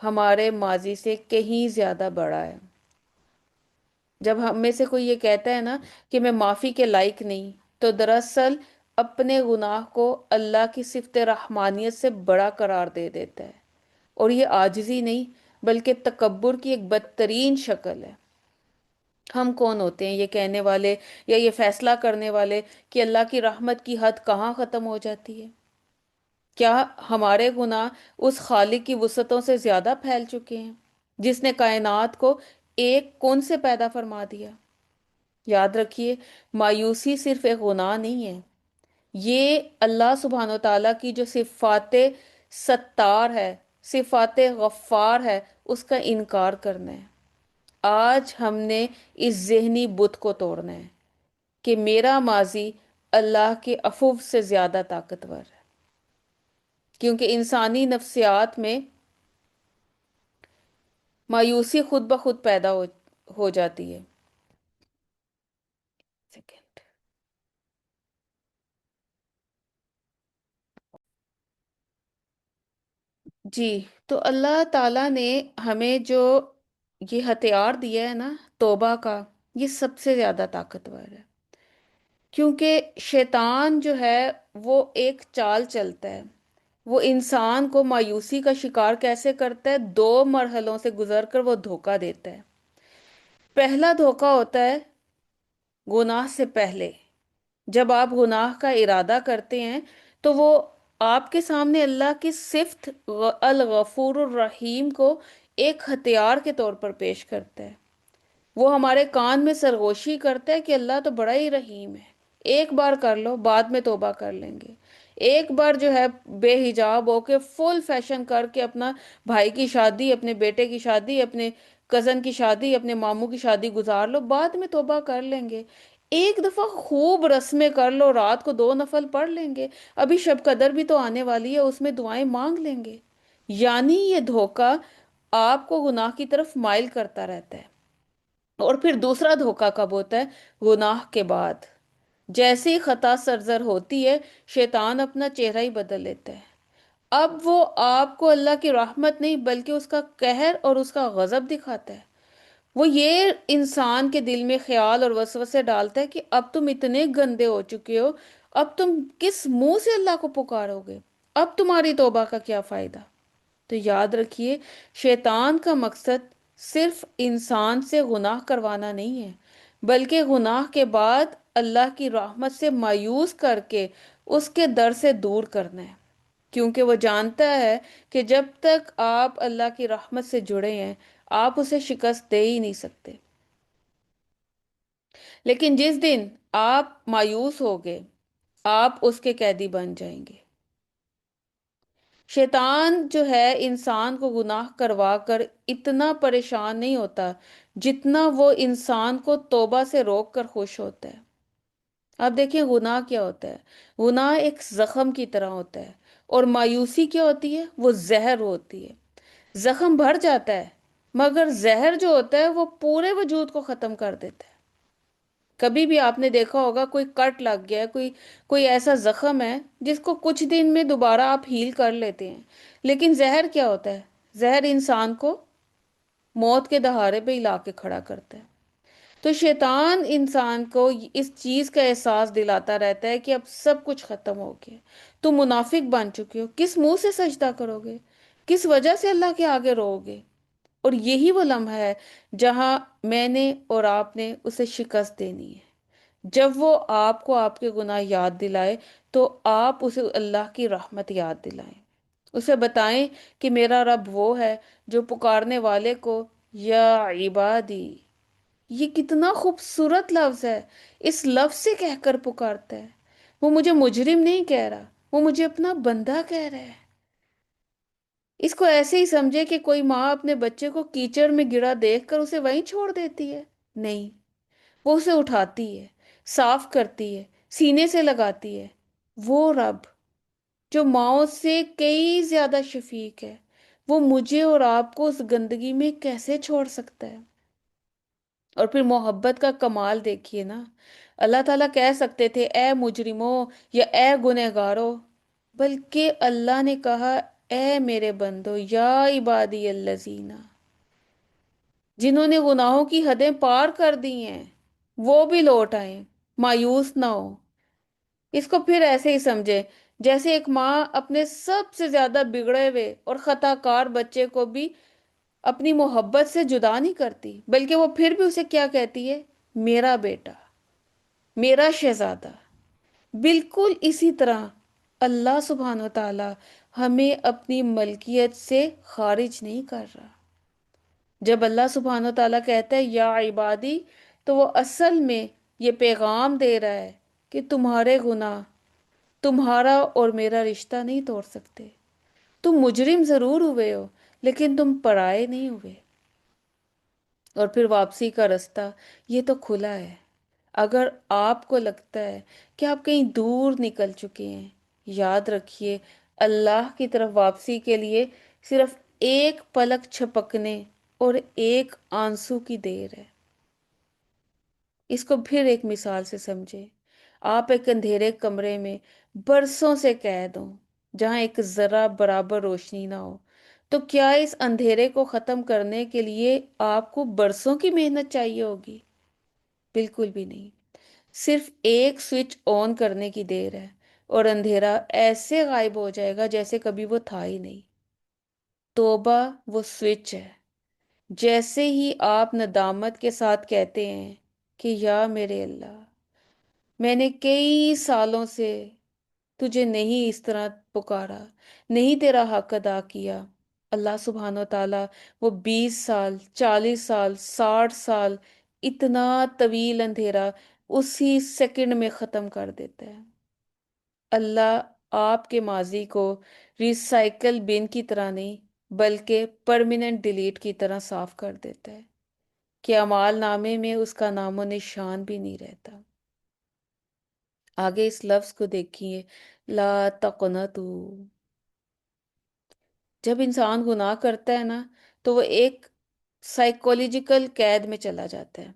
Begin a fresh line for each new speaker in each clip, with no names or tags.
ہمارے ماضی سے کہیں زیادہ بڑا ہے۔ جب ہم میں سے کوئی یہ کہتا ہے نا کہ میں معافی کے لائق نہیں، تو دراصل اپنے گناہ کو اللہ کی صفت رحمانیت سے بڑا قرار دے دیتا ہے، اور یہ عاجزی نہیں بلکہ تکبر کی ایک بدترین شکل ہے۔ ہم کون ہوتے ہیں یہ کہنے والے یا یہ فیصلہ کرنے والے کہ اللہ کی رحمت کی حد کہاں ختم ہو جاتی ہے؟ کیا ہمارے گناہ اس خالق کی وسعتوں سے زیادہ پھیل چکے ہیں جس نے کائنات کو ایک کون سے پیدا فرما دیا؟ یاد رکھیے، مایوسی صرف ایک گناہ نہیں ہے، یہ اللہ سبحانہ و تعالیٰ کی جو صفات ستار ہے، صفات غفار ہے، اس کا انکار کرنا ہے۔ آج ہم نے اس ذہنی بت کو توڑنا ہے کہ میرا ماضی اللہ کے عفو سے زیادہ طاقتور ہے، کیونکہ انسانی نفسیات میں مایوسی خود بخود پیدا ہو جاتی ہے۔ سیکنڈ۔ جی، تو اللہ تعالیٰ نے ہمیں جو یہ ہتھیار دیا ہے نا، توبہ کا، یہ سب سے زیادہ طاقتور ہے، کیونکہ شیطان جو ہے وہ ایک چال چلتا ہے۔ وہ انسان کو مایوسی کا شکار کیسے کرتا ہے؟ دو مرحلوں سے گزر کر وہ دھوکہ دیتا ہے۔ پہلا دھوکہ ہوتا ہے گناہ سے پہلے۔ جب آپ گناہ کا ارادہ کرتے ہیں تو وہ آپ کے سامنے اللہ کی صفت الغفور الرحیم کو ایک ہتھیار کے طور پر پیش کرتا ہے۔ وہ ہمارے کان میں سرگوشی کرتا ہے کہ اللہ تو بڑا ہی رحیم ہے، ایک بار کر لو، بعد میں توبہ کر لیں گے۔ ایک بار جو ہے بے حجاب ہو کے فل فیشن کر کے اپنا بھائی کی شادی، اپنے بیٹے کی شادی، اپنے کزن کی شادی، اپنے ماموں کی شادی گزار لو، بعد میں توبہ کر لیں گے۔ ایک دفعہ خوب رسمیں کر لو، رات کو 2 نفل پڑھ لیں گے، ابھی شب قدر بھی تو آنے والی ہے، اس میں دعائیں مانگ لیں گے۔ یعنی یہ دھوکہ آپ کو گناہ کی طرف مائل کرتا رہتا ہے۔ اور پھر دوسرا دھوکہ کب ہوتا ہے؟ گناہ کے بعد جیسے ہی خطا سرزر ہوتی ہے، شیطان اپنا چہرہ ہی بدل لیتا ہے۔ اب وہ آپ کو اللہ کی رحمت نہیں بلکہ اس کا قہر اور اس کا غضب دکھاتا ہے۔ وہ یہ انسان کے دل میں خیال اور وسوسے ڈالتا ہے کہ اب تم اتنے گندے ہو چکے ہو، اب تم کس منہ سے اللہ کو پکارو گے؟ اب تمہاری توبہ کا کیا فائدہ؟ تو یاد رکھیے، شیطان کا مقصد صرف انسان سے گناہ کروانا نہیں ہے، بلکہ گناہ کے بعد اللہ کی رحمت سے مایوس کر کے اس کے در سے دور کرنا ہے، کیونکہ وہ جانتا ہے کہ جب تک آپ اللہ کی رحمت سے جڑے ہیں آپ اسے شکست دے ہی نہیں سکتے۔ لیکن جس دن آپ مایوس ہوگے آپ اس کے قیدی بن جائیں گے۔ شیطان جو ہے انسان کو گناہ کروا کر اتنا پریشان نہیں ہوتا جتنا وہ انسان کو توبہ سے روک کر خوش ہوتا ہے۔ آپ دیکھیں گناہ کیا ہوتا ہے؟ گناہ ایک زخم کی طرح ہوتا ہے، اور مایوسی کیا ہوتی ہے؟ وہ زہر ہوتی ہے۔ زخم بھر جاتا ہے مگر زہر جو ہوتا ہے وہ پورے وجود کو ختم کر دیتا ہے۔ کبھی بھی آپ نے دیکھا ہوگا کوئی کٹ لگ گیا ہے، کوئی ایسا زخم ہے جس کو کچھ دن میں دوبارہ آپ ہیل کر لیتے ہیں، لیکن زہر کیا ہوتا ہے؟ زہر انسان کو موت کے دہاڑے پہ ہی لا کے کھڑا کرتا ہے۔ تو شیطان انسان کو اس چیز کا احساس دلاتا رہتا ہے کہ اب سب کچھ ختم ہو گیا، تم منافق بن چکے ہو، کس منہ سے سجدہ کرو گے، کس وجہ سے اللہ کے آگے رو گے؟ اور یہی وہ لمحہ ہے جہاں میں نے اور آپ نے اسے شکست دینی ہے۔ جب وہ آپ کو آپ کے گناہ یاد دلائے تو آپ اسے اللہ کی رحمت یاد دلائیں، اسے بتائیں کہ میرا رب وہ ہے جو پکارنے والے کو یا عبادی، یہ کتنا خوبصورت لفظ ہے، اس لفظ سے کہہ کر پکارتا ہے۔ وہ مجھے مجرم نہیں کہہ رہا، وہ مجھے اپنا بندہ کہہ رہا ہے۔ اس کو ایسے ہی سمجھے کہ کوئی ماں اپنے بچے کو کیچڑ میں گرا دیکھ کر اسے وہیں چھوڑ دیتی ہے، نہیں، وہ اسے اٹھاتی ہے، صاف کرتی ہے، سینے سے لگاتی ہے۔ وہ رب جو ماؤں سے کئی زیادہ شفیق ہے، وہ مجھے اور آپ کو اس گندگی میں کیسے چھوڑ سکتا ہے؟ اور پھر محبت کا کمال دیکھیے نا، اللہ تعالیٰ کہہ سکتے تھے اے مجرموں یا اے گنہگاروں، بلکہ اللہ نے کہا اے میرے بندو یا عبادی الذین، جنہوں نے گناہوں کی حدیں پار کر دی ہیں، وہ بھی لوٹ آئیں، مایوس نہ ہو۔ اس کو پھر ایسے ہی سمجھے جیسے ایک ماں اپنے سب سے زیادہ بگڑے ہوئے اور خطا کار بچے کو بھی اپنی محبت سے جدا نہیں کرتی، بلکہ وہ پھر بھی اسے کیا کہتی ہے؟ میرا بیٹا، میرا شہزادہ۔ بالکل اسی طرح اللہ سبحانہ و تعالی ہمیں اپنی ملکیت سے خارج نہیں کر رہا۔ جب اللہ سبحانہ و تعالیٰ کہتا ہے یا عبادی، تو وہ اصل میں یہ پیغام دے رہا ہے کہ تمہارے گناہ تمہارا اور میرا رشتہ نہیں توڑ سکتے۔ تم مجرم ضرور ہوئے ہو، لیکن تم پرائے نہیں ہوئے۔ اور پھر واپسی کا رستہ یہ تو کھلا ہے۔ اگر آپ کو لگتا ہے کہ آپ کہیں دور نکل چکے ہیں، یاد رکھیے اللہ کی طرف واپسی کے لیے صرف ایک پلک چھپکنے اور ایک آنسو کی دیر ہے۔ اس کو پھر ایک مثال سے سمجھے۔ آپ ایک اندھیرے کمرے میں برسوں سے قید ہوں، جہاں ایک ذرہ برابر روشنی نہ ہو، تو کیا اس اندھیرے کو ختم کرنے کے لیے آپ کو برسوں کی محنت چاہیے ہوگی؟ بالکل بھی نہیں۔ صرف ایک سوئچ آن کرنے کی دیر ہے، اور اندھیرا ایسے غائب ہو جائے گا جیسے کبھی وہ تھا ہی نہیں۔ توبہ وہ سوئچ ہے۔ جیسے ہی آپ ندامت کے ساتھ کہتے ہیں کہ یا میرے اللہ، میں نے کئی سالوں سے تجھے نہیں اس طرح پکارا، نہیں تیرا حق ادا کیا، اللہ سبحانہ و تعالیٰ وہ 20 سال، 40 سال، 60 سال، اتنا طویل اندھیرا اسی سیکنڈ میں ختم کر دیتا ہے۔ اللہ آپ کے ماضی کو ریسائیکل بن کی طرح نہیں، بلکہ پرمیننٹ ڈیلیٹ کی طرح صاف کر دیتا ہے کہ اعمال نامے میں اس کا نام و نشان بھی نہیں رہتا۔ آگے اس لفظ کو دیکھیے، لا تقنطو۔ جب انسان گناہ کرتا ہے نا، تو وہ ایک سائیکولوجیکل قید میں چلا جاتا ہے۔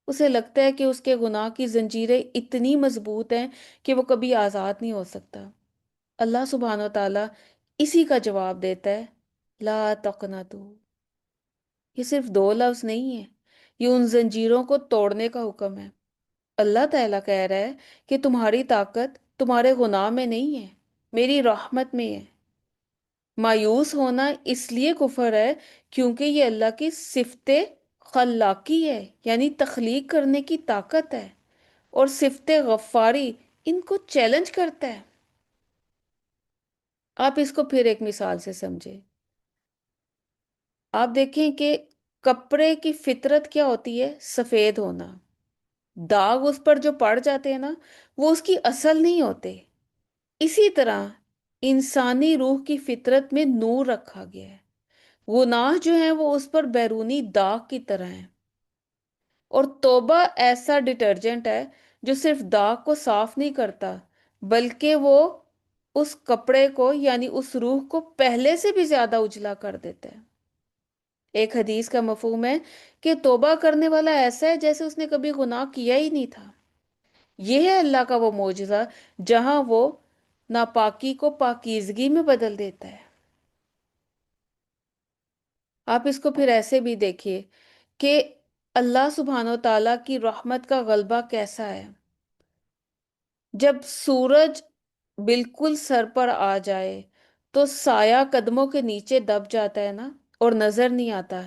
اسے لگتا ہے کہ اس کے گناہ کی زنجیریں اتنی مضبوط ہیں کہ وہ کبھی آزاد نہیں ہو سکتا۔ اللہ سبحانہ و تعالیٰ اسی کا جواب دیتا ہے، لا تقنطو۔ یہ صرف دو لفظ نہیں ہیں، یہ ان زنجیروں کو توڑنے کا حکم ہے۔ اللہ تعالیٰ کہہ رہا ہے کہ تمہاری طاقت تمہارے گناہ میں نہیں ہے، میری رحمت میں ہے۔ مایوس ہونا اس لیے کفر ہے کیونکہ یہ اللہ کی صفت خلاقی ہے، یعنی تخلیق کرنے کی طاقت ہے، اور صفت غفاری ان کو چیلنج کرتا ہے۔ آپ اس کو پھر ایک مثال سے سمجھیں۔ آپ دیکھیں کہ کپڑے کی فطرت کیا ہوتی ہے؟ سفید ہونا۔ داغ اس پر جو پڑ جاتے ہیں نا، وہ اس کی اصل نہیں ہوتے۔ اسی طرح انسانی روح کی فطرت میں نور رکھا گیا ہے۔ گناہ جو ہیں وہ اس پر بیرونی داغ کی طرح ہیں، اور توبہ ایسا ڈٹرجنٹ ہے جو صرف داغ کو صاف نہیں کرتا، بلکہ وہ اس کپڑے کو یعنی اس روح کو پہلے سے بھی زیادہ اجلا کر دیتا ہے۔ ایک حدیث کا مفہوم ہے کہ توبہ کرنے والا ایسا ہے جیسے اس نے کبھی گناہ کیا ہی نہیں تھا۔ یہ ہے اللہ کا وہ معجزہ جہاں وہ ناپاکی کو پاکیزگی میں بدل دیتا ہے۔ آپ اس کو پھر ایسے بھی دیکھیے کہ اللہ سبحانہ و تعالیٰ کی رحمت کا غلبہ کیسا ہے۔ جب سورج بالکل سر پر آ جائے تو سایہ قدموں کے نیچے دب جاتا ہے نا، اور نظر نہیں آتا۔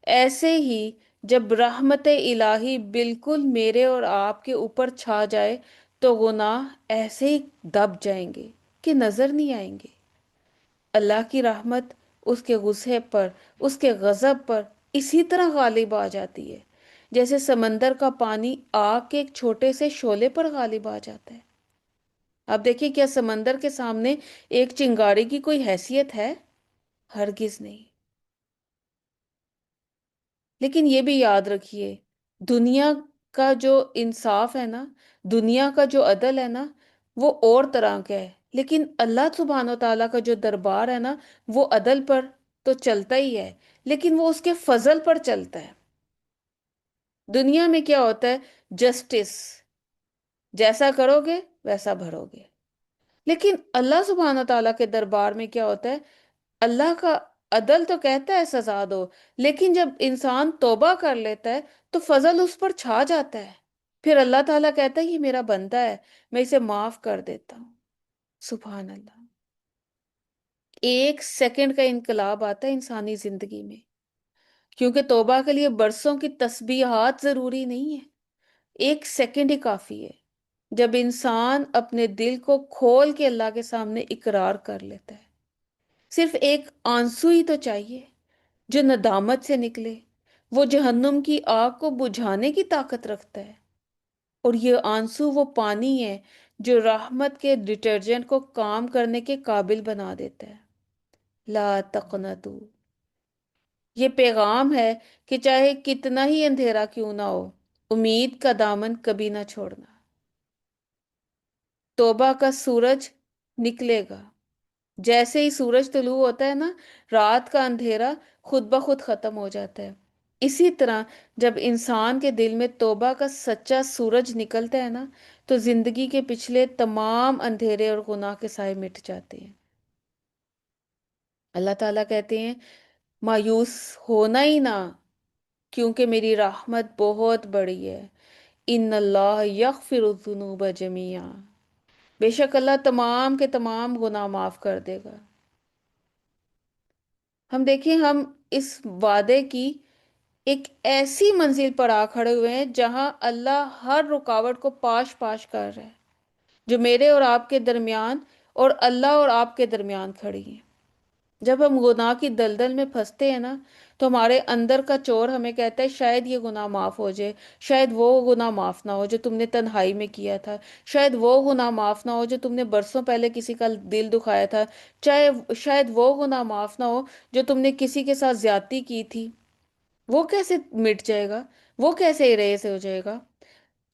ایسے ہی جب رحمت الہی بالکل میرے اور آپ کے اوپر چھا جائے تو گناہ ایسے ہی دب جائیں گے کہ نظر نہیں آئیں گے۔ اللہ کی رحمت اس کے غصے پر، اس کے غضب پر اسی طرح غالب آ جاتی ہے جیسے سمندر کا پانی آگ کے ایک چھوٹے سے شعلے پر غالب آ جاتا ہے۔ اب دیکھیے، کیا سمندر کے سامنے ایک چنگاری کی کوئی حیثیت ہے؟ ہرگز نہیں۔ لیکن یہ بھی یاد رکھیے، دنیا کا جو انصاف ہے نا، دنیا کا جو عدل ہے نا، وہ اور طرح کا ہے، لیکن اللہ سبحانہ و تعالیٰ کا جو دربار ہے نا، وہ عدل پر تو چلتا ہی ہے، لیکن وہ اس کے فضل پر چلتا ہے۔ دنیا میں کیا ہوتا ہے؟ جسٹس، جیسا کرو گے ویسا بھرو گے۔ لیکن اللہ سبحانہ و تعالیٰ کے دربار میں کیا ہوتا ہے؟ اللہ کا عدل تو کہتا ہے سزا دو، لیکن جب انسان توبہ کر لیتا ہے تو فضل اس پر چھا جاتا ہے۔ پھر اللہ تعالیٰ کہتا ہے یہ میرا بندہ ہے، میں اسے معاف کر دیتا ہوں۔ سبحان اللہ۔ ایک سیکنڈ کا انقلاب آتا ہے انسانی زندگی میں، کیونکہ توبہ کے لیے برسوں کی تسبیحات ضروری نہیں ہے، ایک سیکنڈ ہی کافی ہے جب انسان اپنے دل کو کھول کے اللہ کے سامنے اقرار کر لیتا ہے۔ صرف ایک آنسو ہی تو چاہیے جو ندامت سے نکلے، وہ جہنم کی آگ کو بجھانے کی طاقت رکھتا ہے۔ اور یہ آنسو وہ پانی ہے جو رحمت کے ڈٹرجنٹ کو کام کرنے کے قابل بنا دیتا ہے۔ لا تقنطو، یہ پیغام ہے کہ چاہے کتنا ہی اندھیرا کیوں نہ ہو، امید کا دامن کبھی نہ چھوڑنا۔ توبہ کا سورج نکلے گا، جیسے ہی سورج طلوع ہوتا ہے نا، رات کا اندھیرا خود بخود ختم ہو جاتا ہے۔ اسی طرح جب انسان کے دل میں توبہ کا سچا سورج نکلتا ہے نا، تو زندگی کے پچھلے تمام اندھیرے اور گناہ کے سائے مٹ جاتے ہیں۔ اللہ تعالیٰ کہتے ہیں مایوس ہونا ہی نہ، کیونکہ میری رحمت بہت بڑی ہے۔ ان اللہ یغفر الذنوب جمیعا، بے شک اللہ تمام کے تمام گناہ معاف کر دے گا۔ ہم دیکھیں، ہم اس وعدے کی ایک ایسی منزل پر آ کھڑے ہوئے ہیں جہاں اللہ ہر رکاوٹ کو پاش پاش کر رہا ہے جو میرے اور آپ کے درمیان اور اللہ اور آپ کے درمیان کھڑی ہے۔ جب ہم گناہ کی دلدل میں پھنستے ہیں نا، تو ہمارے اندر کا چور ہمیں کہتا ہے شاید یہ گناہ معاف ہو جائے، شاید وہ گناہ معاف نہ ہو جو تم نے تنہائی میں کیا تھا، شاید وہ گناہ معاف نہ ہو جو تم نے برسوں پہلے کسی کا دل دکھایا تھا، چاہے شاید وہ گناہ معاف نہ ہو جو تم نے کسی کے ساتھ زیادتی کی تھی، وہ کیسے مٹ جائے گا، وہ کیسے اریز ہو جائے گا۔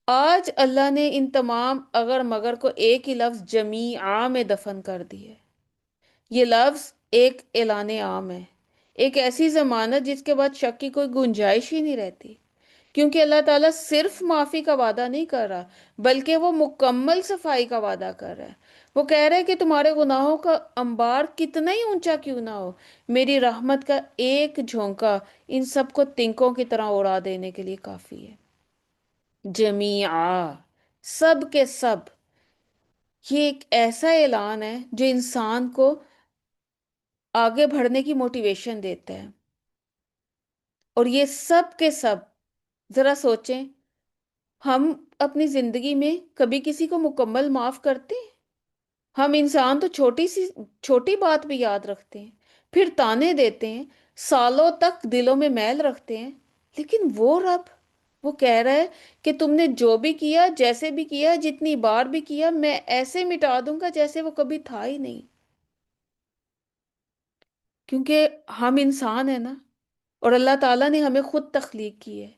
آج اللہ نے ان تمام اگر مگر کو ایک ہی لفظ جمیعہ میں دفن کر دی ہے۔ یہ لفظ ایک اعلان عام ہے، ایک ایسی ضمانت جس کے بعد شک کی کوئی گنجائش ہی نہیں رہتی، کیونکہ اللہ تعالیٰ صرف معافی کا وعدہ نہیں کر رہا، بلکہ وہ مکمل صفائی کا وعدہ کر رہا ہے۔ وہ کہہ رہا ہے کہ تمہارے گناہوں کا انبار کتنا ہی اونچا کیوں نہ ہو، میری رحمت کا ایک جھونکا ان سب کو تنکوں کی طرح اڑا دینے کے لیے کافی ہے۔ جمیعہ، سب کے سب، یہ ایک ایسا اعلان ہے جو انسان کو آگے بڑھنے کی موٹیویشن دیتا ہے۔ اور یہ سب کے سب، ذرا سوچیں، ہم اپنی زندگی میں کبھی کسی کو مکمل معاف کرتے ہیں؟ ہم انسان تو چھوٹی بات بھی یاد رکھتے ہیں، پھر تانے دیتے ہیں، سالوں تک دلوں میں میل رکھتے ہیں۔ لیکن وہ رب، وہ کہہ رہا ہے کہ تم نے جو بھی کیا، جیسے بھی کیا، جتنی بار بھی کیا، میں ایسے مٹا دوں گا جیسے وہ کبھی تھا ہی نہیں۔ کیونکہ ہم انسان ہیں نا، اور اللہ تعالیٰ نے ہمیں خود تخلیق کی ہے،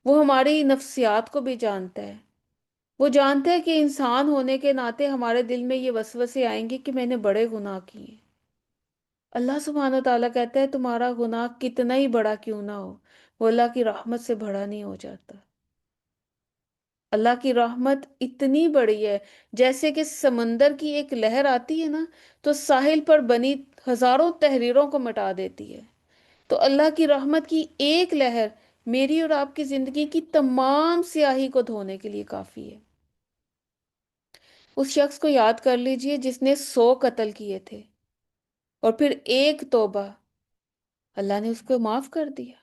وہ ہماری نفسیات کو بھی جانتا ہے۔ وہ جانتا ہے کہ انسان ہونے کے ناطے ہمارے دل میں یہ وسوسے آئیں گے کہ میں نے بڑے گناہ کیے۔ اللہ سبحانہ و تعالیٰ کہتا ہے تمہارا گناہ کتنا ہی بڑا کیوں نہ ہو، وہ اللہ کی رحمت سے بڑا نہیں ہو جاتا۔ اللہ کی رحمت اتنی بڑی ہے، جیسے کہ سمندر کی ایک لہر آتی ہے نا، تو ساحل پر بنی ہزاروں تحریروں کو مٹا دیتی ہے۔ تو اللہ کی رحمت کی ایک لہر میری اور آپ کی زندگی کی تمام سیاہی کو دھونے کے لیے کافی ہے۔ اس شخص کو یاد کر لیجئے جس نے 100 قتل کیے تھے، اور پھر ایک توبہ، اللہ نے اس کو معاف کر دیا۔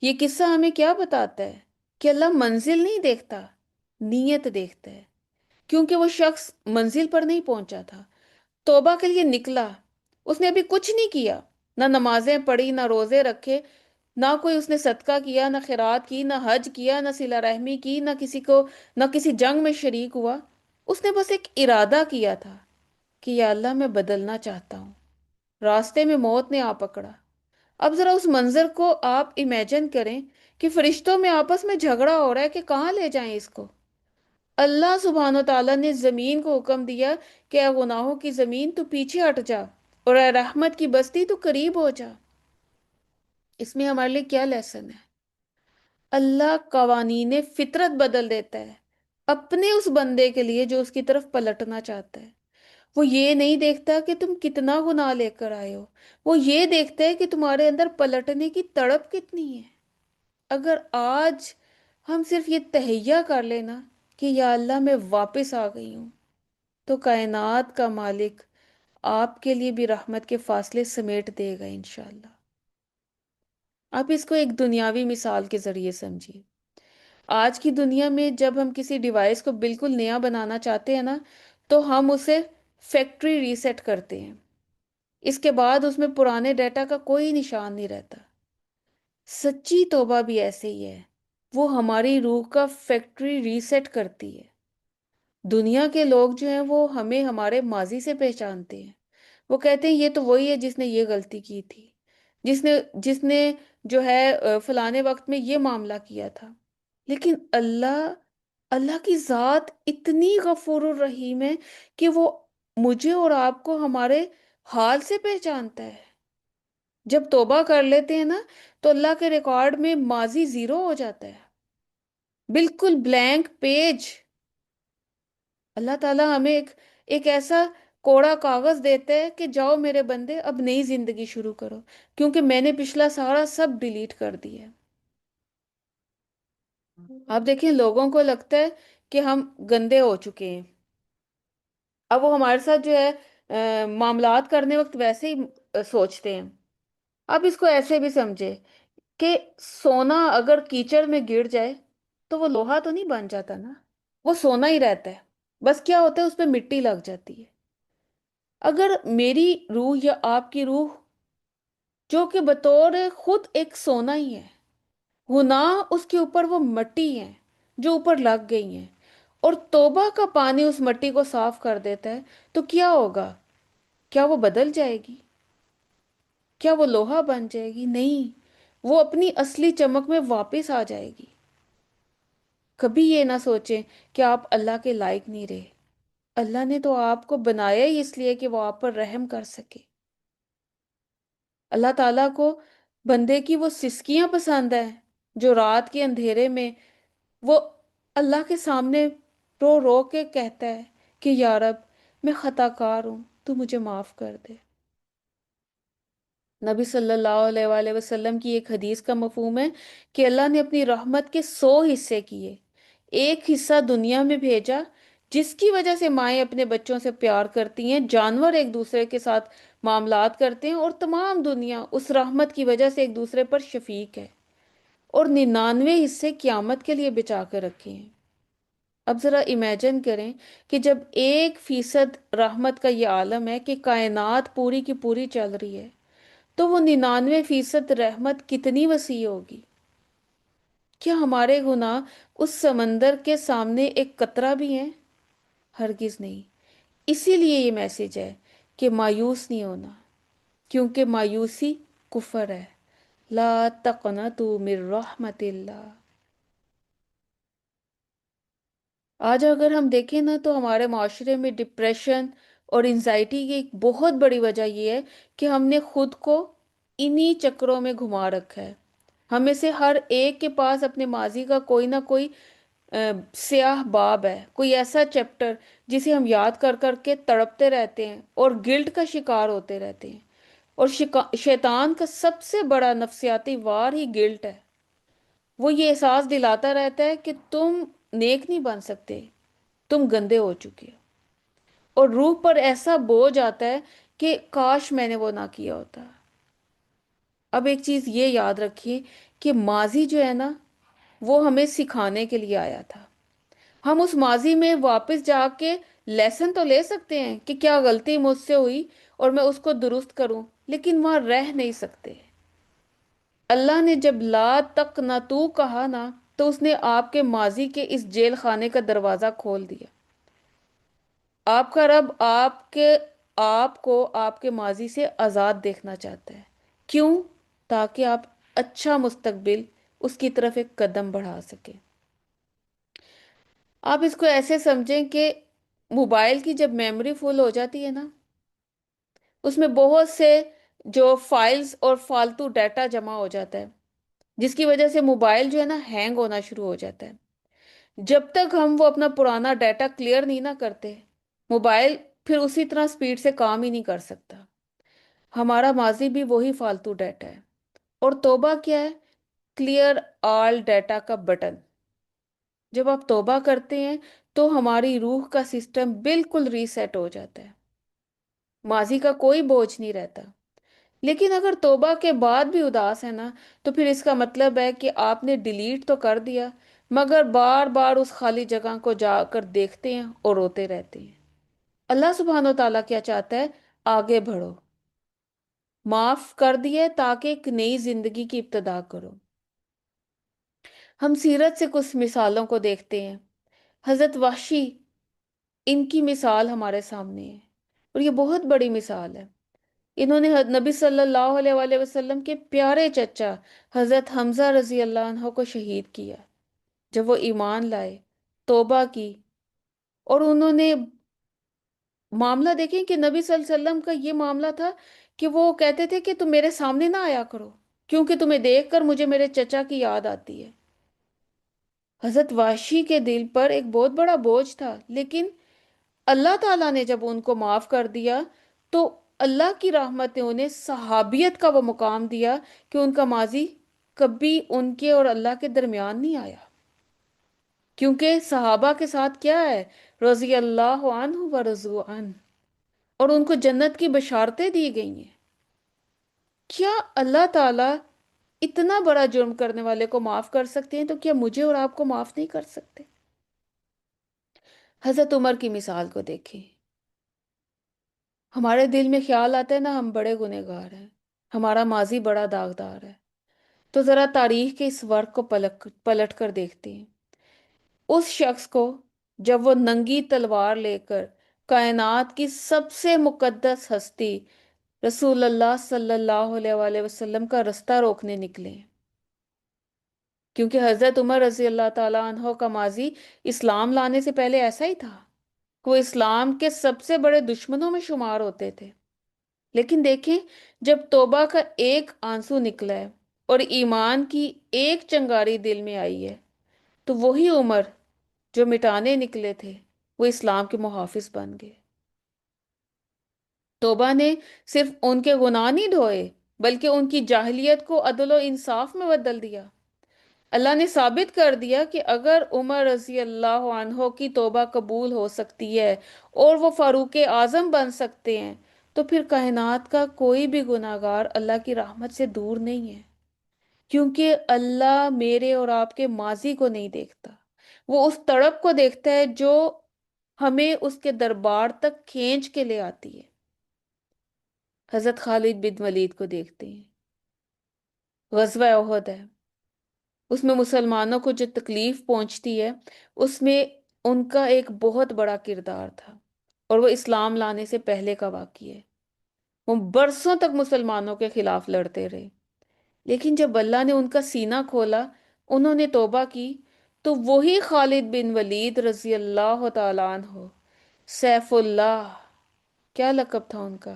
یہ قصہ ہمیں کیا بتاتا ہے؟ کہ اللہ منزل نہیں دیکھتا، نیت دیکھتا ہے۔ کیونکہ وہ شخص منزل پر نہیں پہنچا تھا، توبہ کے لیے نکلا، اس نے ابھی کچھ نہیں کیا، نہ نمازیں پڑھی، نہ روزے رکھے، نہ کوئی اس نے صدقہ کیا، نہ خیرات کی، نہ حج کیا، نہ صلہ رحمی کی، نہ کسی جنگ میں شریک ہوا۔ اس نے بس ایک ارادہ کیا تھا کہ یا اللہ میں بدلنا چاہتا ہوں۔ راستے میں موت نے آ پکڑا۔ اب ذرا اس منظر کو آپ امیجن کریں کہ فرشتوں میں آپس میں جھگڑا ہو رہا ہے کہ کہاں لے جائیں اس کو۔ اللہ سبحانہ و تعالیٰ نے زمین کو حکم دیا کہ اے گناہوں کی زمین تو پیچھے ہٹ جا، اور اے رحمت کی بستی تو قریب ہو جا۔ اس میں ہمارے لیے کیا لیسن ہے؟ اللہ قوانین فطرت بدل دیتا ہے اپنے اس بندے کے لیے جو اس کی طرف پلٹنا چاہتا ہے۔ وہ یہ نہیں دیکھتا کہ تم کتنا گناہ لے کر آئے ہو، وہ یہ دیکھتا ہے کہ تمہارے اندر پلٹنے کی تڑپ کتنی ہے۔ اگر آج ہم صرف یہ تہیہ کر لینا کہ یا اللہ میں واپس آ گئی ہوں، تو کائنات کا مالک آپ کے لیے بھی رحمت کے فاصلے سمیٹ دے گا انشاءاللہ۔ آپ اس کو ایک دنیاوی مثال کے ذریعے سمجھیے۔ آج کی دنیا میں جب ہم کسی ڈیوائس کو بالکل نیا بنانا چاہتے ہیں نا، تو ہم اسے فیکٹری ریسیٹ کرتے ہیں۔ اس کے بعد اس میں پرانے ڈیٹا کا کوئی نشان نہیں رہتا۔ سچی توبہ بھی ایسے ہی ہے، وہ ہماری روح کا فیکٹری ریسیٹ کرتی ہے۔ دنیا کے لوگ جو ہیں وہ ہمیں ہمارے ماضی سے پہچانتے ہیں، وہ کہتے ہیں یہ تو وہی ہے جس نے یہ غلطی کی تھی، جس نے جو ہے فلانے وقت میں یہ معاملہ کیا تھا۔ لیکن اللہ کی ذات اتنی غفور الرحیم ہے کہ وہ مجھے اور آپ کو ہمارے حال سے پہچانتا ہے۔ جب توبہ کر لیتے ہیں نا، تو اللہ کے ریکارڈ میں ماضی زیرو ہو جاتا ہے، بالکل بلینک پیج۔ اللہ تعالیٰ ہمیں ایک ایسا کوڑا کاغذ دیتا ہے کہ جاؤ میرے بندے اب نئی زندگی شروع کرو، کیونکہ میں نے پچھلا سارا سب ڈیلیٹ کر دیا ہے۔ آپ دیکھیں لوگوں کو لگتا ہے کہ ہم گندے ہو چکے ہیں، اب وہ ہمارے ساتھ جو ہے معاملات کرنے وقت ویسے ہی سوچتے ہیں۔ اب اس کو ایسے بھی سمجھے کہ سونا اگر کیچڑ میں گر جائے تو وہ لوہا تو نہیں بن جاتا نا، وہ سونا ہی رہتا ہے، بس کیا ہوتا ہے اس پہ مٹی لگ جاتی ہے۔ اگر میری روح یا آپ کی روح جو کہ بطور خود ایک سونا ہی ہے، گناہ اس کے اوپر وہ مٹی ہیں جو اوپر لگ گئی ہیں، اور توبہ کا پانی اس مٹی کو صاف کر دیتا ہے، تو کیا ہوگا؟ کیا وہ بدل جائے گی؟ کیا وہ لوہا بن جائے گی؟ نہیں، وہ اپنی اصلی چمک میں واپس آ جائے گی۔ کبھی یہ نہ سوچیں کہ آپ اللہ کے لائق نہیں رہے۔ اللہ نے تو آپ کو بنایا ہی اس لیے کہ وہ آپ پر رحم کر سکے۔ اللہ تعالیٰ کو بندے کی وہ سسکیاں پسند ہیں جو رات کے اندھیرے میں وہ اللہ کے سامنے رو رو کے کہتا ہے کہ یا رب میں خطا کار ہوں، تو مجھے معاف کر دے۔ نبی صلی اللہ علیہ وآلہ وسلم کی ایک حدیث کا مفہوم ہے کہ اللہ نے اپنی رحمت کے 100 حصے کیے، ایک حصہ دنیا میں بھیجا، جس کی وجہ سے مائیں اپنے بچوں سے پیار کرتی ہیں، جانور ایک دوسرے کے ساتھ معاملات کرتے ہیں، اور تمام دنیا اس رحمت کی وجہ سے ایک دوسرے پر شفیق ہے، اور 99 حصے قیامت کے لیے بچا کر رکھے ہیں۔ اب ذرا امیجن کریں کہ جب 1% رحمت کا یہ عالم ہے کہ کائنات پوری کی پوری چل رہی ہے، تو وہ 99% رحمت کتنی وسیع ہوگی۔ کیا ہمارے گناہ اس سمندر کے سامنے ایک قطرہ بھی ہیں؟ ہرگز نہیں۔ اسی لیے یہ میسج ہے کہ مایوس نہیں ہونا، کیونکہ مایوسی کفر ہے۔ لا تقنطوا من رحمت اللہ۔ آج اگر ہم دیکھیں نا، تو ہمارے معاشرے میں ڈپریشن اور انزائٹی کی ایک بہت بڑی وجہ یہ ہے کہ ہم نے خود کو انہی چکروں میں گھما رکھا ہے۔ ہمیں سے ہر ایک کے پاس اپنے ماضی کا کوئی نہ کوئی سیاہ باب ہے، کوئی ایسا چیپٹر جسے ہم یاد کر کر کے تڑپتے رہتے ہیں اور گلٹ کا شکار ہوتے رہتے ہیں۔ اور شیطان کا سب سے بڑا نفسیاتی وار ہی گلٹ ہے۔ وہ یہ احساس دلاتا رہتا ہے کہ تم نیک نہیں بن سکتے، تم گندے ہو چکے ہو، اور روح پر ایسا بوجھ آتا ہے کہ کاش میں نے وہ نہ کیا ہوتا۔ اب ایک چیز یہ یاد رکھیے کہ ماضی جو ہے نا، وہ ہمیں سکھانے کے لیے آیا تھا۔ ہم اس ماضی میں واپس جا کے لیسن تو لے سکتے ہیں کہ کیا غلطی مجھ سے ہوئی اور میں اس کو درست کروں، لیکن وہاں رہ نہیں سکتے۔ اللہ نے جب لا تقنطو کہا نا، تو اس نے آپ کے ماضی کے اس جیل خانے کا دروازہ کھول دیا۔ آپ کا رب آپ کو آپ کے ماضی سے آزاد دیکھنا چاہتا ہے۔ کیوں؟ تاکہ آپ اچھا مستقبل اس کی طرف ایک قدم بڑھا سکیں۔ آپ اس کو ایسے سمجھیں کہ موبائل کی جب میموری فل ہو جاتی ہے نا، اس میں بہت سے جو فائلز اور فالتو ڈیٹا جمع ہو جاتا ہے، جس کی وجہ سے موبائل جو ہے نا ہینگ ہونا شروع ہو جاتا ہے۔ جب تک ہم وہ اپنا پرانا ڈیٹا کلیئر نہیں نہ کرتے، موبائل پھر اسی طرح سپیڈ سے کام ہی نہیں کر سکتا۔ ہمارا ماضی بھی وہی فالتو ڈیٹا ہے۔ اور توبہ کیا ہے؟ کلیئر آل ڈیٹا کا بٹن۔ جب آپ توبہ کرتے ہیں تو ہماری روح کا سسٹم بالکل ریسیٹ ہو جاتا ہے، ماضی کا کوئی بوجھ نہیں رہتا۔ لیکن اگر توبہ کے بعد بھی اداس ہے نا، تو پھر اس کا مطلب ہے کہ آپ نے ڈیلیٹ تو کر دیا، مگر بار بار اس خالی جگہ کو جا کر دیکھتے ہیں اور روتے رہتے ہیں۔ اللہ سبحانہ و تعالیٰ کیا چاہتا ہے؟ آگے بڑھو، معاف کر دیے تاکہ ایک نئی زندگی کی ابتدا کرو۔ ہم سیرت سے کچھ مثالوں کو دیکھتے ہیں۔ حضرت وحشی، ان کی مثال ہمارے سامنے ہے، اور یہ بہت بڑی مثال ہے۔ انہوں نے نبی صلی اللہ علیہ وآلہ وسلم کے پیارے چچا حضرت حمزہ رضی اللہ عنہ کو شہید کیا جب وہ ایمان لائے، توبہ کی۔ اور انہوں نے معاملہ دیکھیں کہ نبی صلی اللہ علیہ وسلم کا یہ معاملہ تھا کہ وہ کہتے تھے کہ تم میرے سامنے نہ آیا کرو، کیونکہ تمہیں دیکھ کر مجھے میرے چچا کی یاد آتی ہے۔ حضرت وحشی کے دل پر ایک بہت بڑا بوجھ تھا، لیکن اللہ تعالیٰ نے جب ان کو معاف کر دیا تو اللہ کی رحمت نے انہیں صحابیت کا وہ مقام دیا کہ ان کا ماضی کبھی ان کے اور اللہ کے درمیان نہیں آیا، کیونکہ صحابہ کے ساتھ کیا ہے؟ رضی اللہ عنہ و رضوا عنہ، اور ان کو جنت کی بشارتیں دی گئی ہیں۔ کیا اللہ تعالیٰ اتنا بڑا جرم کرنے والے کو معاف کر سکتے ہیں، تو کیا مجھے اور آپ کو معاف نہیں کر سکتے؟ حضرت عمر کی مثال کو دیکھیں۔ ہمارے دل میں خیال آتا ہے نا ہم بڑے گنہگار ہیں، ہمارا ماضی بڑا داغدار ہے، تو ذرا تاریخ کے اس ورق کو پلٹ کر دیکھتے ہیں۔ اس شخص کو جب وہ ننگی تلوار لے کر کائنات کی سب سے مقدس ہستی رسول اللہ صلی اللہ علیہ وآلہ وسلم کا رستہ روکنے نکلے، کیونکہ حضرت عمر رضی اللہ تعالیٰ عنہ کا ماضی اسلام لانے سے پہلے ایسا ہی تھا، وہ اسلام کے سب سے بڑے دشمنوں میں شمار ہوتے تھے۔ لیکن دیکھیں، جب توبہ کا ایک آنسو نکلا ہے اور ایمان کی ایک چنگاری دل میں آئی ہے، تو وہی عمر جو مٹانے نکلے تھے وہ اسلام کے محافظ بن گئے۔ توبہ نے صرف ان کے گناہ نہیں دھوئے، بلکہ ان کی جاہلیت کو عدل و انصاف میں بدل دیا۔ اللہ نے ثابت کر دیا کہ اگر عمر رضی اللہ عنہ کی توبہ قبول ہو سکتی ہے اور وہ فاروق اعظم بن سکتے ہیں، تو پھر کائنات کا کوئی بھی گناہ گار اللہ کی رحمت سے دور نہیں ہے، کیونکہ اللہ میرے اور آپ کے ماضی کو نہیں دیکھتا، وہ اس تڑپ کو دیکھتا ہے جو ہمیں اس کے دربار تک کھینچ کے لے آتی ہے۔ حضرت خالد بن ولید کو دیکھتے ہیں، غزوہ احد ہے، اس میں مسلمانوں کو جو تکلیف پہنچتی ہے، اس میں ان کا ایک بہت بڑا کردار تھا، اور وہ اسلام لانے سے پہلے کا واقعہ ہے۔ وہ برسوں تک مسلمانوں کے خلاف لڑتے رہے، لیکن جب اللہ نے ان کا سینہ کھولا، انہوں نے توبہ کی، تو وہی خالد بن ولید رضی اللہ تعالیٰ عنہ، سیف اللہ، کیا لقب تھا ان کا؟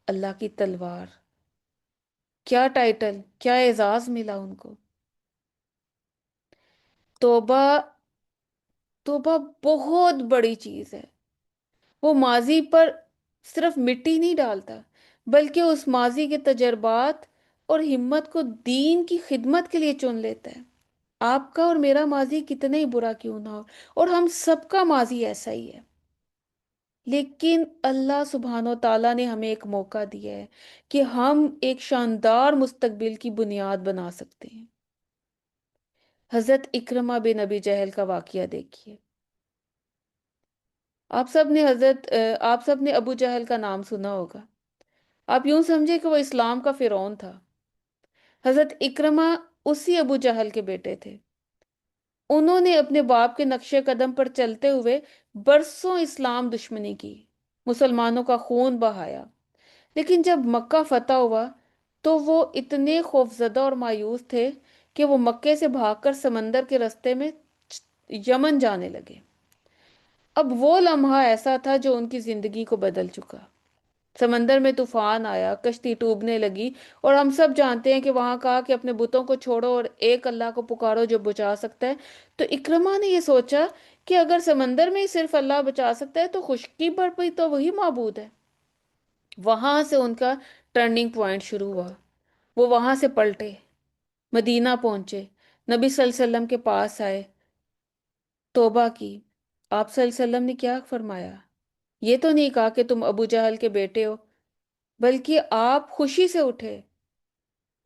اللہ کی تلوار۔ کیا ٹائٹل، کیا اعزاز ملا ان کو! توبہ، توبہ بہت بڑی چیز ہے۔ وہ ماضی پر صرف مٹی نہیں ڈالتا، بلکہ اس ماضی کے تجربات اور ہمت کو دین کی خدمت کے لیے چن لیتا ہے۔ آپ کا اور میرا ماضی کتنا ہی برا کیوں نہ ہو، اور ہم سب کا ماضی ایسا ہی ہے، لیکن اللہ سبحانہ و تعالیٰ نے ہمیں ایک موقع دیا ہے کہ ہم ایک شاندار مستقبل کی بنیاد بنا سکتے ہیں۔ حضرت اکرمہ بن ابی جہل کا واقعہ دیکھیے۔ آپ سب نے ابو جہل کا نام سنا ہوگا۔ آپ یوں سمجھے کہ وہ اسلام کا فرعون تھا۔ حضرت اکرمہ اسی ابو جہل کے بیٹے تھے۔ انہوں نے اپنے باپ کے نقش قدم پر چلتے ہوئے برسوں اسلام دشمنی کی، مسلمانوں کا خون بہایا، لیکن جب مکہ فتح ہوا تو وہ اتنے خوفزدہ اور مایوس تھے کہ وہ مکے سے بھاگ کر سمندر کے راستے میں یمن جانے لگے۔ اب وہ لمحہ ایسا تھا جو ان کی زندگی کو بدل چکا۔ سمندر میں طوفان آیا، کشتی ڈوبنے لگی، اور ہم سب جانتے ہیں کہ وہاں کہا کہ اپنے بتوں کو چھوڑو اور ایک اللہ کو پکارو جو بچا سکتا ہے۔ تو اکرما نے یہ سوچا کہ اگر سمندر میں ہی صرف اللہ بچا سکتا ہے تو خشکی پر بھی تو وہی معبود ہے۔ وہاں سے ان کا ٹرننگ پوائنٹ شروع ہوا۔ وہ وہاں سے پلٹے، مدینہ پہنچے، نبی صلی اللہ علیہ وسلم کے پاس آئے، توبہ کی۔ آپ صلی اللہ علیہ وسلم نے کیا فرمایا؟ یہ تو نہیں کہا کہ تم ابو جہل کے بیٹے ہو، بلکہ آپ خوشی سے اٹھے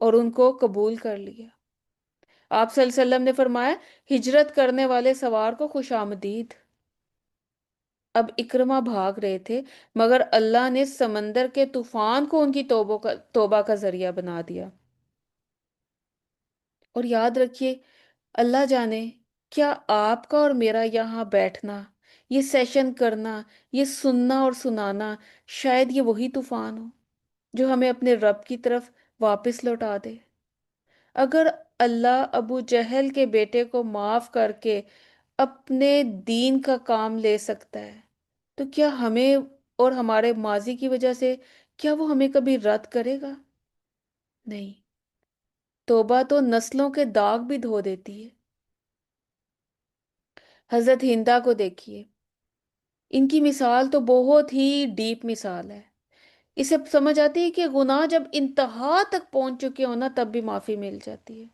اور ان کو قبول کر لیا۔ آپ صلی اللہ علیہ وسلم نے فرمایا، ہجرت کرنے والے سوار کو خوش آمدید۔ اب اکرما بھاگ رہے تھے، مگر اللہ نے سمندر کے طوفان کو ان کی توبہ کا ذریعہ بنا دیا۔ اور یاد رکھیے، اللہ جانے کیا آپ کا اور میرا یہاں بیٹھنا، یہ سیشن کرنا، یہ سننا اور سنانا، شاید یہ وہی طوفان ہو جو ہمیں اپنے رب کی طرف واپس لوٹا دے۔ اگر اللہ ابو جہل کے بیٹے کو معاف کر کے اپنے دین کا کام لے سکتا ہے، تو کیا ہمیں اور ہمارے ماضی کی وجہ سے کیا وہ ہمیں کبھی رد کرے گا؟ نہیں۔ توبہ تو نسلوں کے داغ بھی دھو دیتی ہے۔ حضرت ہندا کو دیکھیے، ان کی مثال تو بہت ہی ڈیپ مثال ہے۔ اسے سمجھ آتی ہے کہ گناہ جب انتہا تک پہنچ چکے ہو نا، تب بھی معافی مل جاتی ہے۔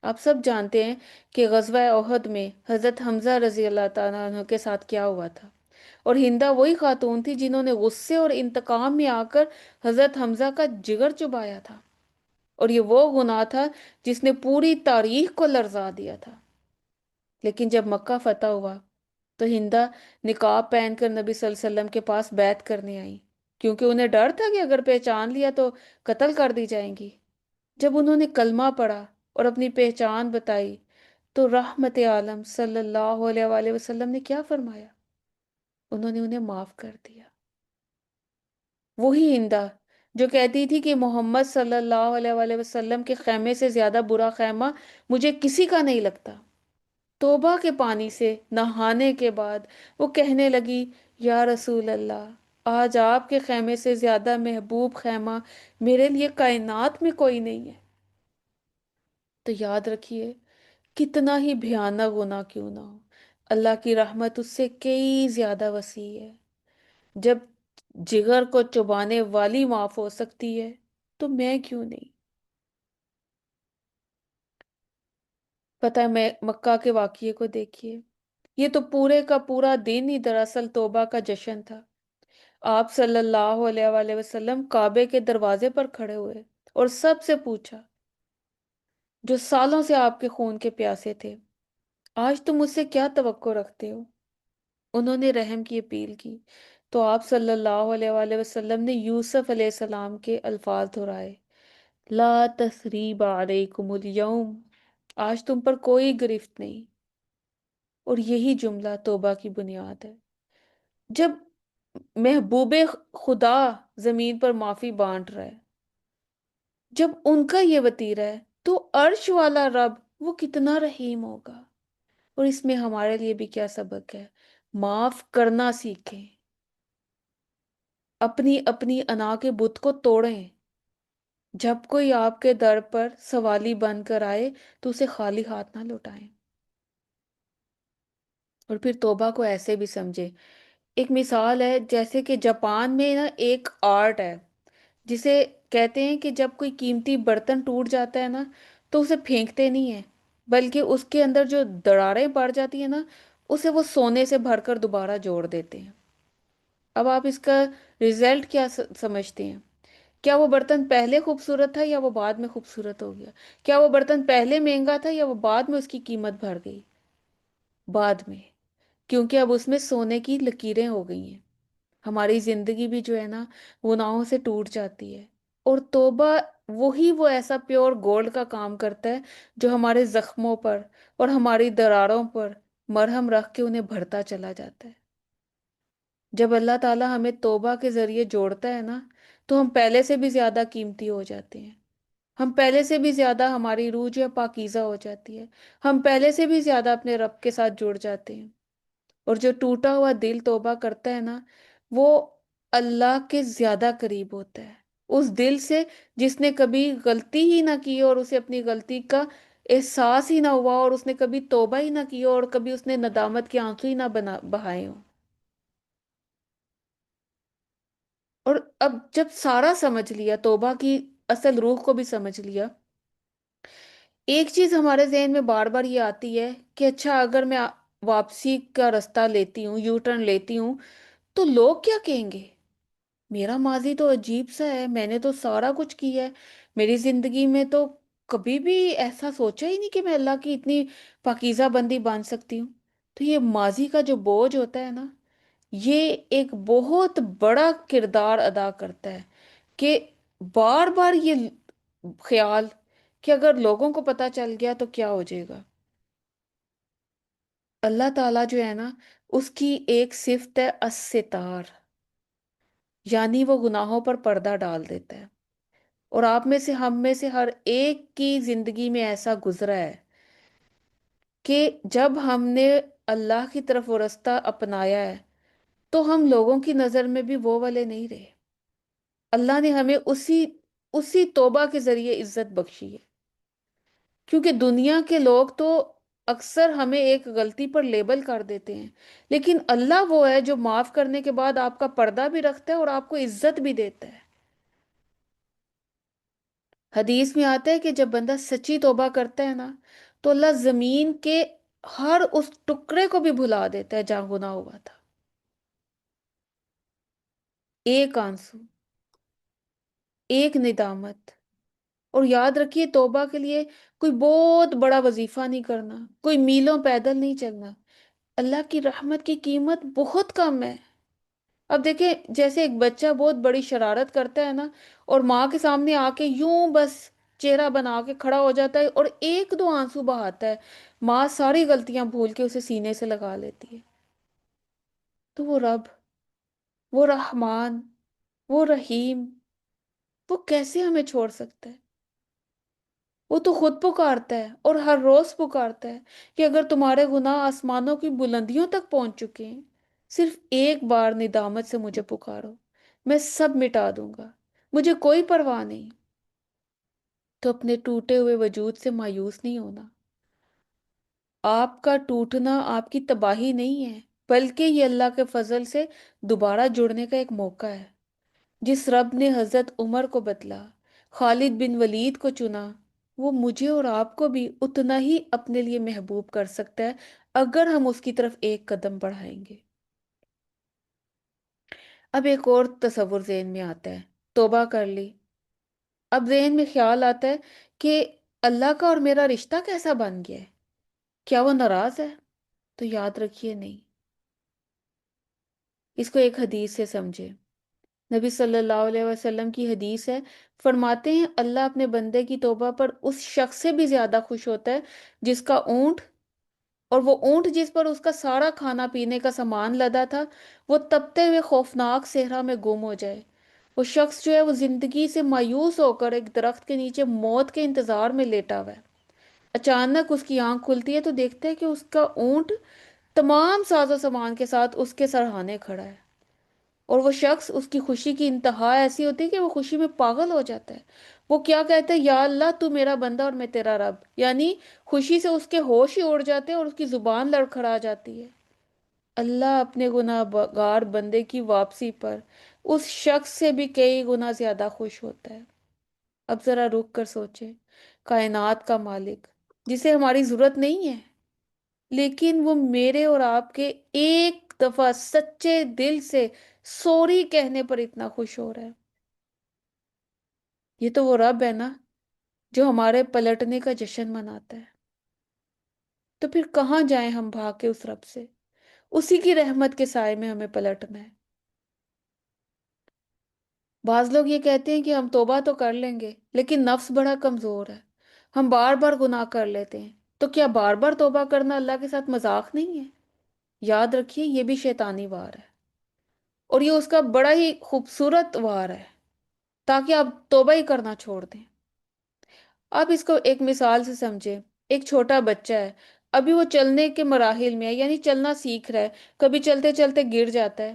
آپ سب جانتے ہیں کہ غزوہ احد میں حضرت حمزہ رضی اللہ تعالیٰ عنہ کے ساتھ کیا ہوا تھا، اور ہندا وہی خاتون تھی جنہوں نے غصے اور انتقام میں آ کر حضرت حمزہ کا جگر چبایا تھا، اور یہ وہ گناہ تھا جس نے پوری تاریخ کو لرزا دیا تھا۔ لیکن جب مکہ فتح ہوا تو ہندا نقاب پہن کر نبی صلی اللہ علیہ وسلم کے پاس بیعت کرنے آئی، کیونکہ انہیں ڈر تھا کہ اگر پہچان لیا تو قتل کر دی جائیں گی۔ جب انہوں نے کلمہ پڑھا اور اپنی پہچان بتائی تو رحمت عالم صلی اللہ علیہ وآلہ وسلم نے کیا فرمایا؟ انہوں نے انہیں معاف کر دیا۔ وہی ہندا جو کہتی تھی کہ محمد صلی اللہ علیہ وآلہ وسلم کے خیمے سے زیادہ برا خیمہ مجھے کسی کا نہیں لگتا، توبہ کے پانی سے نہانے کے بعد وہ کہنے لگی، یا رسول اللہ، آج آپ کے خیمے سے زیادہ محبوب خیمہ میرے لیے کائنات میں کوئی نہیں ہے۔ تو یاد رکھیے، کتنا ہی بھیانک گناہ کیوں نہ ہو، اللہ کی رحمت اس سے کئی زیادہ وسیع ہے۔ جب جگر کو چبانے والی معاف ہو سکتی ہے تو میں کیوں نہیں؟ پتہ ہے، میں مکہ کے واقعے کو دیکھیے، یہ تو پورے کا پورا دن ہی دراصل توبہ کا جشن تھا۔ آپ صلی اللہ علیہ وآلہ وسلم کعبے کے دروازے پر کھڑے ہوئے اور سب سے پوچھا، جو سالوں سے آپ کے خون کے پیاسے تھے، آج تم مجھ سے کیا توقع رکھتے ہو؟ انہوں نے رحم کی اپیل کی تو آپ صلی اللہ علیہ وآلہ وسلم نے یوسف علیہ السلام کے الفاظ دہرائے، لا تثریب علیکم اليوم، آج تم پر کوئی گرفت نہیں۔ اور یہی جملہ توبہ کی بنیاد ہے۔ جب محبوب خدا زمین پر معافی بانٹ رہا ہے، جب ان کا یہ وتیرہ ہے، تو عرش والا رب وہ کتنا رحیم ہوگا۔ اور اس میں ہمارے لیے بھی کیا سبق ہے؟ معاف کرنا سیکھیں، اپنی اپنی انا کے بت کو توڑیں۔ جب کوئی آپ کے در پر سوالی بن کر آئے تو اسے خالی ہاتھ نہ لوٹائیں، اور پھر توبہ کو ایسے بھی سمجھے۔ ایک مثال ہے، جیسے کہ جاپان میں نا ایک آرٹ ہے جسے کہتے ہیں کہ جب کوئی قیمتی برتن ٹوٹ جاتا ہے نا تو اسے پھینکتے نہیں ہیں، بلکہ اس کے اندر جو دراڑیں پڑ جاتی ہیں نا، اسے وہ سونے سے بھر کر دوبارہ جوڑ دیتے ہیں۔ اب آپ اس کا ریزلٹ کیا سمجھتے ہیں؟ کیا وہ برتن پہلے خوبصورت تھا یا وہ بعد میں خوبصورت ہو گیا؟ کیا وہ برتن پہلے مہنگا تھا یا وہ بعد میں اس کی قیمت بڑھ گئی؟ بعد میں، کیونکہ اب اس میں سونے کی لکیریں ہو گئی ہیں۔ ہماری زندگی بھی جو ہے نا، گناہوں سے ٹوٹ جاتی ہے، اور توبہ وہ ایسا پیور گولڈ کا کام کرتا ہے جو ہمارے زخموں پر اور ہماری دراروں پر مرہم رکھ کے انہیں بھرتا چلا جاتا ہے۔ جب اللہ تعالیٰ ہمیں توبہ کے ذریعے جوڑتا ہے نا، تو ہم پہلے سے بھی زیادہ قیمتی ہو جاتے ہیں۔ ہم پہلے سے بھی زیادہ، ہماری روح جو ہے پاکیزہ ہو جاتی ہے۔ ہم پہلے سے بھی زیادہ اپنے رب کے ساتھ جڑ جاتے ہیں۔ اور جو ٹوٹا ہوا دل توبہ کرتا ہے نا، وہ اللہ کے زیادہ قریب ہوتا ہے اس دل سے جس نے کبھی غلطی ہی نہ کی اور اسے اپنی غلطی کا احساس ہی نہ ہوا، اور اس نے کبھی توبہ ہی نہ کی اور کبھی اس نے ندامت کے آنسو ہی نہ بہائے ہوں۔ اور اب جب سارا سمجھ لیا، توبہ کی اصل روح کو بھی سمجھ لیا، ایک چیز ہمارے ذہن میں بار بار یہ آتی ہے کہ اچھا اگر میں واپسی کا رستہ لیتی ہوں، یو ٹرن لیتی ہوں، تو لوگ کیا کہیں گے؟ میرا ماضی تو عجیب سا ہے، میں نے تو سارا کچھ کیا ہے، میری زندگی میں تو کبھی بھی ایسا سوچا ہی نہیں کہ میں اللہ کی اتنی پاکیزہ بندی بن سکتی ہوں۔ تو یہ ماضی کا جو بوجھ ہوتا ہے نا، یہ ایک بہت بڑا کردار ادا کرتا ہے کہ بار بار یہ خیال کہ اگر لوگوں کو پتا چل گیا تو کیا ہو جائے گا۔ اللہ تعالیٰ جو ہے نا، اس کی ایک صفت ہے الستار، یعنی وہ گناہوں پر پردہ ڈال دیتا ہے۔ اور آپ میں سے، ہم میں سے ہر ایک کی زندگی میں ایسا گزرا ہے کہ جب ہم نے اللہ کی طرف وہ رستہ اپنایا ہے تو ہم لوگوں کی نظر میں بھی وہ والے نہیں رہے۔ اللہ نے ہمیں اسی توبہ کے ذریعے عزت بخشی ہے، کیونکہ دنیا کے لوگ تو اکثر ہمیں ایک غلطی پر لیبل کر دیتے ہیں، لیکن اللہ وہ ہے جو معاف کرنے کے بعد آپ کا پردہ بھی رکھتا ہے اور آپ کو عزت بھی دیتا ہے۔ حدیث میں آتا ہے کہ جب بندہ سچی توبہ کرتا ہے نا، تو اللہ زمین کے ہر اس ٹکڑے کو بھی بھلا دیتا ہے جہاں گناہ ہوا تھا۔ ایک آنسو، ایک ندامت۔ اور یاد رکھیے، توبہ کے لیے کوئی بہت بڑا وظیفہ نہیں کرنا، کوئی میلوں پیدل نہیں چلنا۔ اللہ کی رحمت کی قیمت بہت کم ہے۔ اب دیکھیں، جیسے ایک بچہ بہت بڑی شرارت کرتا ہے نا، اور ماں کے سامنے آ کے یوں بس چہرہ بنا کے کھڑا ہو جاتا ہے اور ایک دو آنسو بہاتا ہے، ماں ساری غلطیاں بھول کے اسے سینے سے لگا لیتی ہے۔ تو وہ رب، وہ رحمان، وہ رحیم، وہ کیسے ہمیں چھوڑ سکتا ہے؟ وہ تو خود پکارتا ہے اور ہر روز پکارتا ہے کہ اگر تمہارے گناہ آسمانوں کی بلندیوں تک پہنچ چکے ہیں، صرف ایک بار ندامت سے مجھے پکارو، میں سب مٹا دوں گا، مجھے کوئی پرواہ نہیں۔ تو اپنے ٹوٹے ہوئے وجود سے مایوس نہیں ہونا۔ آپ کا ٹوٹنا آپ کی تباہی نہیں ہے، بلکہ یہ اللہ کے فضل سے دوبارہ جڑنے کا ایک موقع ہے۔ جس رب نے حضرت عمر کو بدلا، خالد بن ولید کو چنا، وہ مجھے اور آپ کو بھی اتنا ہی اپنے لیے محبوب کر سکتا ہے اگر ہم اس کی طرف ایک قدم بڑھائیں گے۔ اب ایک اور تصور ذہن میں آتا ہے، توبہ کر لی، اب ذہن میں خیال آتا ہے کہ اللہ کا اور میرا رشتہ کیسا بن گیا ہے؟ کیا وہ ناراض ہے؟ تو یاد رکھیے نہیں، اس کو ایک حدیث سے سمجھے۔ نبی صلی اللہ علیہ وسلم کی حدیث ہے، فرماتے ہیں اللہ اپنے بندے کی توبہ پر اس شخص سے بھی زیادہ خوش ہوتا ہے جس کا اونٹ، اور وہ اونٹ جس پر اس کا سارا کھانا پینے کا سامان لدا تھا، وہ تپتے ہوئے خوفناک صحرا میں گم ہو جائے۔ وہ شخص جو ہے وہ زندگی سے مایوس ہو کر ایک درخت کے نیچے موت کے انتظار میں لیٹا ہوا ہے۔ اچانک اس کی آنکھ کھلتی ہے تو دیکھتا ہے کہ اس کا اونٹ تمام ساز و سامان کے ساتھ اس کے سرہانے کھڑا ہے، اور وہ شخص، اس کی خوشی کی انتہا ایسی ہوتی ہے کہ وہ خوشی میں پاگل ہو جاتا ہے۔ وہ کیا کہتا ہے؟ یا اللہ تو میرا بندہ اور میں تیرا رب، یعنی خوشی سے اس کے ہوش ہی اڑ جاتے ہیں اور اس کی زبان لڑکھڑا جاتی ہے۔ اللہ اپنے گناہ گار بندے کی واپسی پر اس شخص سے بھی کئی گنا زیادہ خوش ہوتا ہے۔ اب ذرا رک کر سوچیں، کائنات کا مالک جسے ہماری ضرورت نہیں ہے، لیکن وہ میرے اور آپ کے ایک دفعہ سچے دل سے سوری کہنے پر اتنا خوش ہو رہا ہے۔ یہ تو وہ رب ہے نا جو ہمارے پلٹنے کا جشن مناتا ہے۔ تو پھر کہاں جائیں ہم بھاگ کے اس رب سے؟ اسی کی رحمت کے سائے میں ہمیں پلٹنا ہے۔ بعض لوگ یہ کہتے ہیں کہ ہم توبہ تو کر لیں گے لیکن نفس بڑا کمزور ہے، ہم بار بار گناہ کر لیتے ہیں۔ تو کیا بار بار توبہ کرنا اللہ کے ساتھ مذاق نہیں ہے؟ یاد رکھیے، یہ بھی شیطانی وار ہے، اور یہ اس کا بڑا ہی خوبصورت وار ہے تاکہ آپ توبہ ہی کرنا چھوڑ دیں۔ آپ اس کو ایک مثال سے سمجھیں۔ ایک چھوٹا بچہ ہے، ابھی وہ چلنے کے مراحل میں ہے، یعنی چلنا سیکھ رہا ہے، کبھی چلتے چلتے گر جاتا ہے،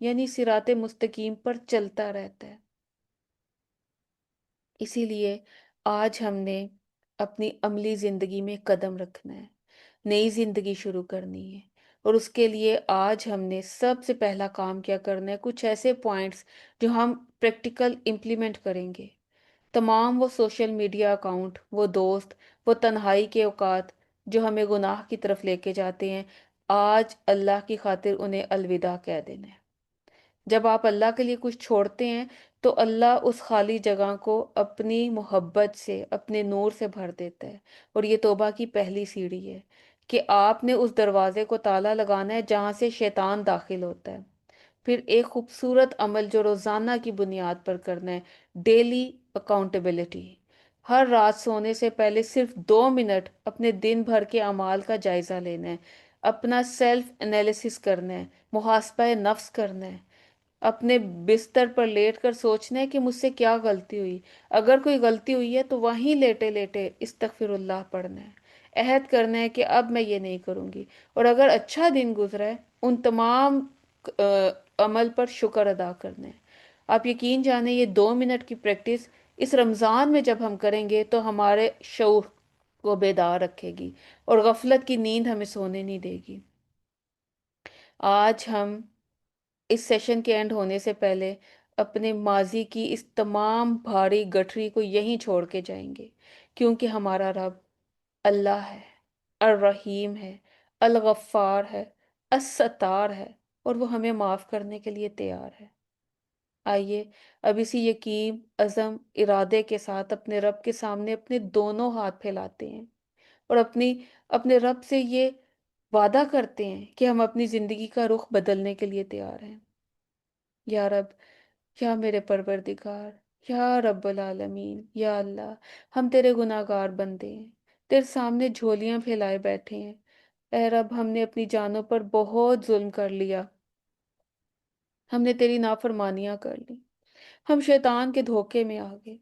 یعنی صراط مستقیم پر چلتا رہتا ہے۔ اسی لیے آج ہم نے اپنی عملی زندگی میں قدم رکھنا ہے، نئی زندگی شروع کرنی ہے، اور اس کے لیے آج ہم نے سب سے پہلا کام کیا کرنا ہے، کچھ ایسے پوائنٹس جو ہم پریکٹیکل امپلیمنٹ کریں گے۔ تمام وہ سوشل میڈیا اکاؤنٹ، وہ دوست، وہ تنہائی کے اوقات جو ہمیں گناہ کی طرف لے کے جاتے ہیں، آج اللہ کی خاطر انہیں الوداع کہہ دینا ہے۔ جب آپ اللہ کے لیے کچھ چھوڑتے ہیں تو اللہ اس خالی جگہ کو اپنی محبت سے، اپنے نور سے بھر دیتا ہے، اور یہ توبہ کی پہلی سیڑھی ہے کہ آپ نے اس دروازے کو تالا لگانا ہے جہاں سے شیطان داخل ہوتا ہے۔ پھر ایک خوبصورت عمل جو روزانہ کی بنیاد پر کرنا ہے، ڈیلی اکاؤنٹیبلٹی۔ ہر رات سونے سے پہلے صرف 2 منٹ اپنے دن بھر کے اعمال کا جائزہ لینا ہے، اپنا سیلف انالیسس کرنا ہے، محاسبہ نفس کرنا ہے، اپنے بستر پر لیٹ کر سوچنا ہے کہ مجھ سے کیا غلطی ہوئی۔ اگر کوئی غلطی ہوئی ہے تو وہیں لیٹے لیٹے استغفر اللہ پڑھنا ہے، عہد کرنا ہے کہ اب میں یہ نہیں کروں گی، اور اگر اچھا دن گزرا ہے ان تمام عمل پر شکر ادا کرنا ہے۔ آپ یقین جانیں یہ 2 منٹ کی پریکٹس اس رمضان میں جب ہم کریں گے تو ہمارے شعور کو بیدار رکھے گی، اور غفلت کی نیند ہمیں سونے نہیں دے گی۔ آج ہم اس سیشن کے اینڈ ہونے سے پہلے اپنے ماضی کی اس تمام بھاری گٹھری کو یہیں چھوڑ کے جائیں گے، کیونکہ ہمارا رب اللہ ہے، الرحیم ہے، الغفار ہے، الستار ہے، اور وہ ہمیں معاف کرنے کے لیے تیار ہے۔ آئیے اب اسی یقین، عزم، ارادے کے ساتھ اپنے رب کے سامنے اپنے دونوں ہاتھ پھیلاتے ہیں، اور اپنے رب سے یہ وعدہ کرتے ہیں کہ ہم اپنی زندگی کا رخ بدلنے کے لیے تیار ہیں۔ یا رب، یا میرے پروردگار، یا رب العالمین، یا اللہ، ہم تیرے گناہ گار بندے ہیں، تیرے سامنے جھولیاں پھیلائے بیٹھے ہیں۔ اے رب، ہم نے اپنی جانوں پر بہت ظلم کر لیا، ہم نے تیری نافرمانیاں کر لی، ہم شیطان کے دھوکے میں آ گئے،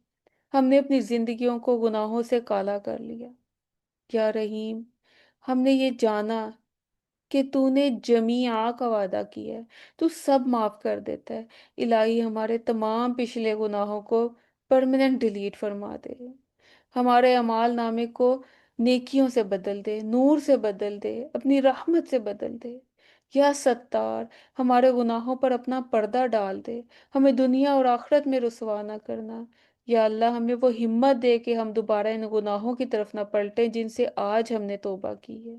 ہم نے اپنی زندگیوں کو گناہوں سے کالا کر لیا۔ یا رحیم، ہم نے یہ جانا کہ تو نے جمیعہ کا وعدہ کیا ہے، تو سب معاف کر دیتا ہے۔ الہی، ہمارے تمام پچھلے گناہوں کو پرمننٹ ڈیلیٹ فرما دے، ہمارے اعمال نامے کو نیکیوں سے بدل دے، نور سے بدل دے، اپنی رحمت سے بدل دے۔ یا ستار، ہمارے گناہوں پر اپنا پردہ ڈال دے، ہمیں دنیا اور آخرت میں رسوا نہ کرنا۔ یا اللہ، ہمیں وہ ہمت دے کہ ہم دوبارہ ان گناہوں کی طرف نہ پلٹیں جن سے آج ہم نے توبہ کی ہے۔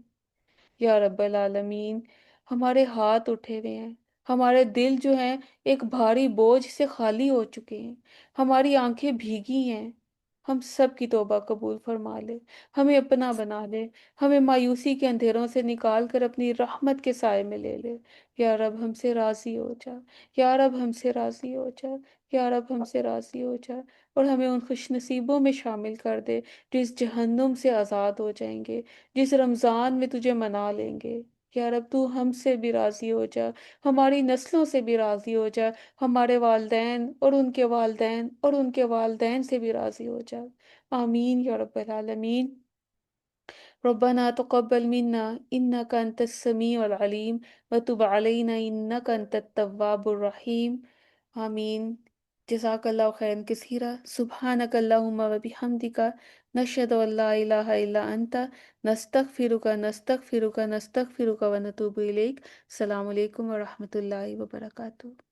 یا رب العالمین، ہمارے ہاتھ اٹھے ہوئے ہیں، ہمارے دل جو ہیں ایک بھاری بوجھ سے خالی ہو چکے ہیں، ہماری آنکھیں بھیگی ہیں۔ ہم سب کی توبہ قبول فرما لے، ہمیں اپنا بنا لے، ہمیں مایوسی کے اندھیروں سے نکال کر اپنی رحمت کے سائے میں لے لے۔ یا رب، ہم سے راضی ہو جا، یا رب ہم سے راضی ہو جا، یا رب ہم سے راضی ہو جا، اور ہمیں ان خوش نصیبوں میں شامل کر دے جو اس جہنم سے آزاد ہو جائیں گے، جس رمضان میں تجھے منا لیں گے۔ یا رب، تو ہم سے بھی راضی ہو جا، ہماری نسلوں سے بھی راضی ہو جا، ہمارے والدین اور ان کے والدین اور ان کے والدین سے بھی راضی ہو جا۔ آمین یا رب العالمین۔ ربنا تقبل منا انك انت السميع العليم وتب علينا انك انت التواب الرحيم۔ آمین۔ جزاک اللہ خیرا کثیرا، سبحانک اللہم و بحمدک، نشہد ان لا الہ الا انت، نستغفرک نستغفرک نستغفرک و نتوب الیک۔ السلام علیکم ورحمۃ اللہ وبرکاتہ۔